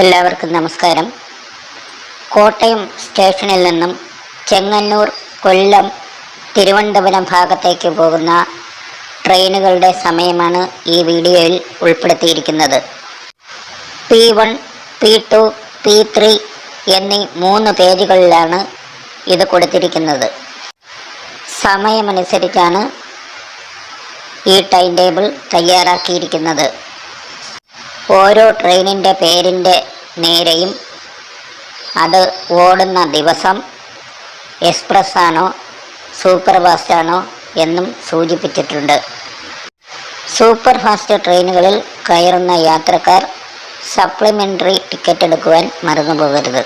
എല്ലാവർക്കും നമസ്കാരം. കോട്ടയം സ്റ്റേഷനിൽ നിന്നും ചെങ്ങന്നൂർ, കൊല്ലം, തിരുവനന്തപുരം ഭാഗത്തേക്ക് പോകുന്ന ട്രെയിനുകളുടെ സമയമാണ് ഈ വീഡിയോയിൽ ഉൾപ്പെടുത്തിയിരിക്കുന്നത്. P1, P2, P3 എന്നീ 3 പേജുകളിലാണ് ഇത് കൊടുത്തിരിക്കുന്നത്. സമയമനുസരിച്ചാണ് ഈ ടൈം ടേബിൾ തയ്യാറാക്കിയിരിക്കുന്നത്. ഓരോ ട്രെയിനിൻ്റെ പേരിൻ്റെ നേരെയും അത് ഓടുന്ന ദിവസം, എക്സ്പ്രസ് ആണോ സൂപ്പർ ഫാസ്റ്റ് ആണോ എന്നും സൂചിപ്പിച്ചിട്ടുണ്ട്. സൂപ്പർ ഫാസ്റ്റ് ട്രെയിനുകളിൽ കയറുന്ന യാത്രക്കാർ സപ്ലിമെൻ്ററി ടിക്കറ്റ് എടുക്കുവാൻ മറന്നു പോകരുത്.